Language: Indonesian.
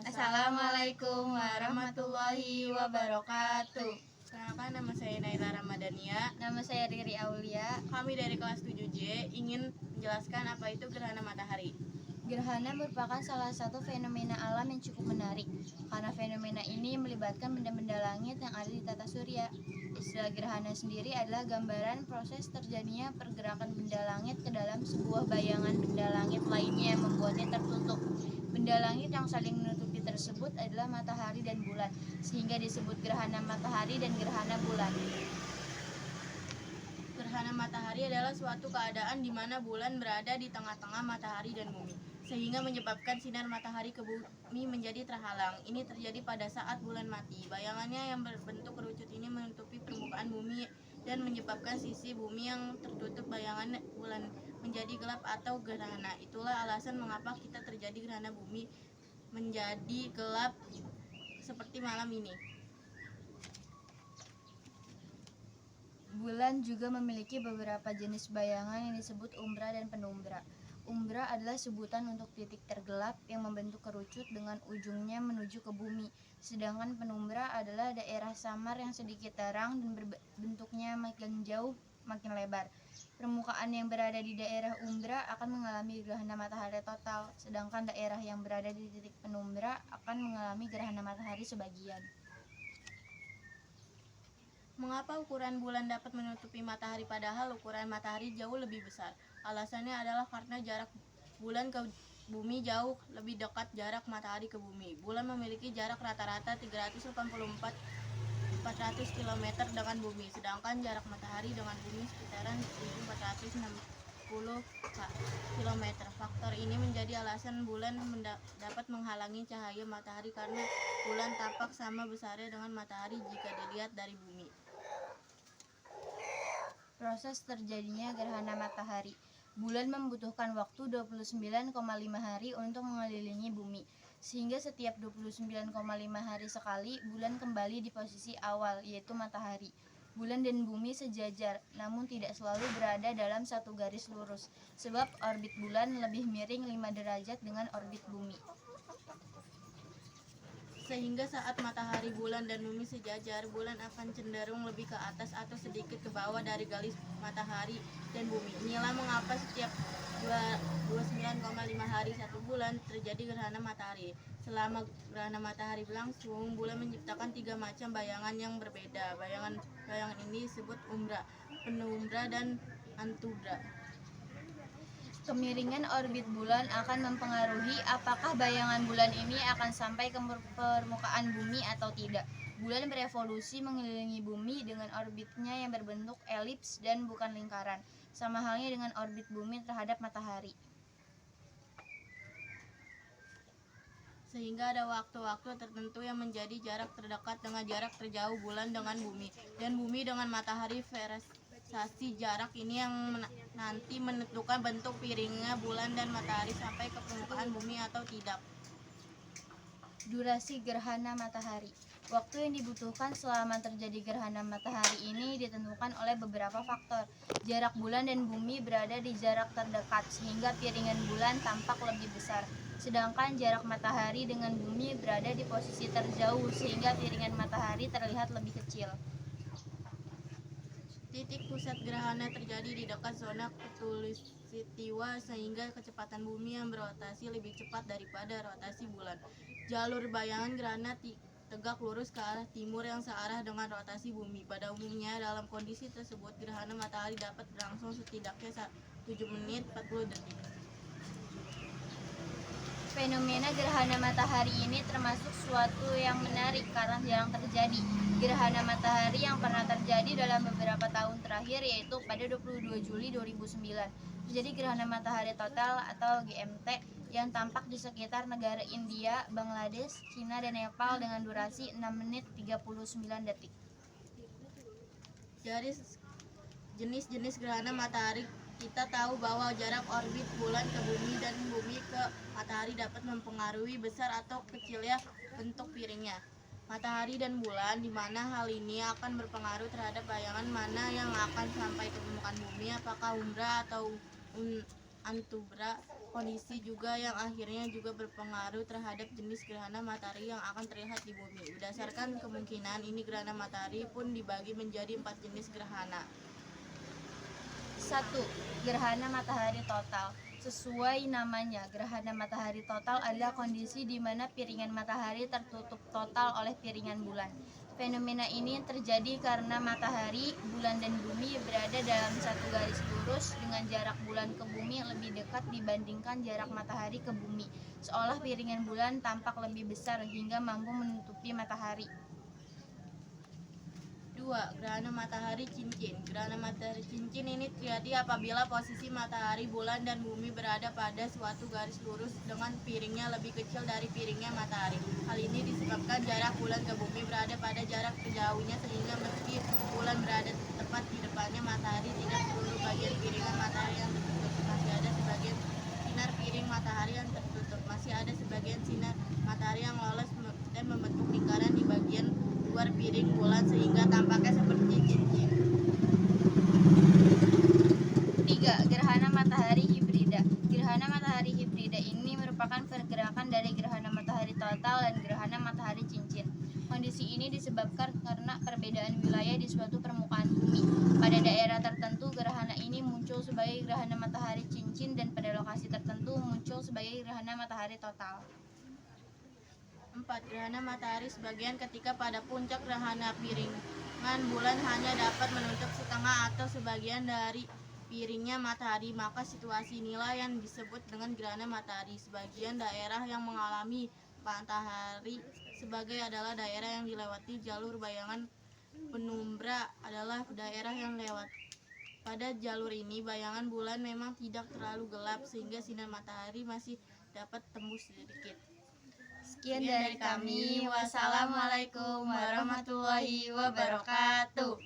Assalamualaikum warahmatullahi wabarakatuh. Perkenalkan, nama saya Naila Ramadhania. Nama saya Riri Aulia. Kami dari kelas 7J ingin menjelaskan apa itu gerhana matahari. Gerhana merupakan salah satu fenomena alam yang cukup menarik karena fenomena ini melibatkan benda-benda langit yang ada di tata surya. Istilah gerhana sendiri adalah gambaran proses terjadinya pergerakan benda langit ke dalam sebuah bayangan benda langit lainnya yang membuatnya tertutup. Benda langit yang saling menutupi tersebut adalah matahari dan bulan, sehingga disebut gerhana matahari dan gerhana bulan. Gerhana matahari adalah suatu keadaan di mana bulan berada di tengah-tengah matahari dan bumi, sehingga menyebabkan sinar matahari ke bumi menjadi terhalang. Ini terjadi pada saat bulan mati. Bayangannya yang berbentuk kerucut ini menutupi permukaan bumi dan menyebabkan sisi bumi yang tertutup bayangan bulan menjadi gelap atau gerhana. Itulah alasan mengapa kita terjadi gerhana bumi menjadi gelap seperti malam ini. Bulan juga memiliki beberapa jenis bayangan yang disebut umbra dan penumbra. Umbra adalah sebutan untuk titik tergelap yang membentuk kerucut dengan ujungnya menuju ke bumi. Sedangkan penumbra adalah daerah samar yang sedikit terang dan bentuknya makin jauh makin lebar. Permukaan yang berada di daerah umbra akan mengalami gerhana matahari total, sedangkan daerah yang berada di titik penumbra akan mengalami gerhana matahari sebagian. Mengapa ukuran bulan dapat menutupi matahari padahal ukuran matahari jauh lebih besar? Alasannya adalah karena jarak bulan ke bumi jauh lebih dekat jarak matahari ke bumi. Bulan memiliki jarak rata-rata 384 km dengan bumi, sedangkan jarak matahari dengan bumi sekitaran 1460 km. Faktor ini menjadi alasan bulan dapat menghalangi cahaya matahari karena bulan tampak sama besarnya dengan matahari jika dilihat dari bumi. Proses terjadinya gerhana matahari. Bulan membutuhkan waktu 29,5 hari untuk mengelilingi bumi, sehingga setiap 29,5 hari sekali bulan kembali di posisi awal, yaitu matahari. Bulan dan bumi sejajar, namun tidak selalu berada dalam satu garis lurus, sebab orbit bulan lebih miring 5 derajat dengan orbit bumi. Sehingga saat matahari, bulan, dan bumi sejajar, bulan akan cenderung lebih ke atas atau sedikit ke bawah dari garis matahari dan bumi. Inilah mengapa setiap 29,5 hari satu bulan terjadi gerhana matahari. Selama gerhana matahari berlangsung, bulan menciptakan 3 macam bayangan yang berbeda. Bayangan ini disebut umbra, penumbra, dan antubra. Kemiringan orbit bulan akan mempengaruhi apakah bayangan bulan ini akan sampai ke permukaan bumi atau tidak. Bulan berevolusi mengelilingi bumi dengan orbitnya yang berbentuk elips dan bukan lingkaran, sama halnya dengan orbit bumi terhadap matahari. Sehingga ada waktu-waktu tertentu yang menjadi jarak terdekat dengan jarak terjauh bulan dengan bumi, dan bumi dengan matahari. Variasi jarak ini yang nanti menentukan bentuk piringnya bulan dan matahari sampai ke permukaan bumi atau tidak. Durasi gerhana matahari. Waktu yang dibutuhkan selama terjadi gerhana matahari ini ditentukan oleh beberapa faktor. Jarak bulan dan bumi berada di jarak terdekat sehingga piringan bulan tampak lebih besar. Sedangkan jarak matahari dengan bumi berada di posisi terjauh sehingga piringan matahari terlihat lebih kecil. Titik pusat gerhana terjadi di dekat zona khatulistiwa sehingga kecepatan bumi yang berotasi lebih cepat daripada rotasi bulan. Jalur bayangan gerhana tegak lurus ke arah timur yang searah dengan rotasi bumi. Pada umumnya dalam kondisi tersebut gerhana matahari dapat berlangsung setidaknya 7 menit 40 detik. Fenomena gerhana matahari ini termasuk suatu yang menarik karena jarang terjadi. Gerhana matahari yang pernah terjadi dalam beberapa tahun terakhir yaitu pada 22 Juli 2009. Terjadi gerhana matahari total atau GMT yang tampak di sekitar negara India, Bangladesh, Cina, dan Nepal dengan durasi 6 menit 39 detik. Dari jenis-jenis gerhana matahari, kita tahu bahwa jarak orbit bulan ke bumi dan bumi ke matahari dapat mempengaruhi besar atau kecilnya bentuk piringnya. Matahari dan bulan, di mana hal ini akan berpengaruh terhadap bayangan mana yang akan sampai ke permukaan bumi, apakah umbra atau antubra. kondisi juga yang akhirnya juga berpengaruh terhadap jenis gerhana matahari yang akan terlihat di bumi. Berdasarkan kemungkinan ini, gerhana matahari pun dibagi menjadi 4 jenis gerhana. 1. Gerhana matahari total. Sesuai namanya, gerhana matahari total adalah kondisi di mana piringan matahari tertutup total oleh piringan bulan. Fenomena ini terjadi karena matahari, bulan, dan bumi berada dalam satu garis lurus dengan jarak bulan ke bumi lebih dekat dibandingkan jarak matahari ke bumi, seolah piringan bulan tampak lebih besar hingga mampu menutupi matahari. 2. Gerhana matahari cincin. Gerhana matahari cincin ini terjadi apabila posisi matahari, bulan, dan bumi berada pada suatu garis lurus dengan piringnya lebih kecil dari piringnya matahari. Hal ini disebabkan jarak bulan ke bumi berada pada jarak terjauhnya, sehingga meski bulan berada tepat di depannya matahari, tidak seluruh bagian piringan matahari yang tertutup. Masih ada sebagian sinar piring matahari yang tertutup. Masih ada sebagian sinar matahari yang lolos dan membentuk lingkaran di bagian luar piring bulan sehingga tampaknya seperti cincin. 3. Gerhana matahari hibrida. Gerhana matahari hibrida ini merupakan pergerakan dari gerhana matahari total dan gerhana matahari cincin. Kondisi ini disebabkan karena perbedaan wilayah di suatu permukaan bumi. Pada daerah tertentu, gerhana ini muncul sebagai gerhana matahari cincin dan pada lokasi tertentu muncul sebagai gerhana matahari total. 4. Gerhana matahari sebagian. Ketika pada puncak gerhana piringan bulan hanya dapat menutup setengah atau sebagian dari piringnya matahari, maka situasi inilah yang disebut dengan gerhana matahari. Sebagian daerah yang mengalami matahari sebagai adalah daerah yang dilewati jalur bayangan penumbra adalah daerah yang lewat. Pada jalur ini, bayangan bulan memang tidak terlalu gelap sehingga sinar matahari masih dapat tembus sedikit. Sekian dari kami. Wassalamualaikum warahmatullahi wabarakatuh.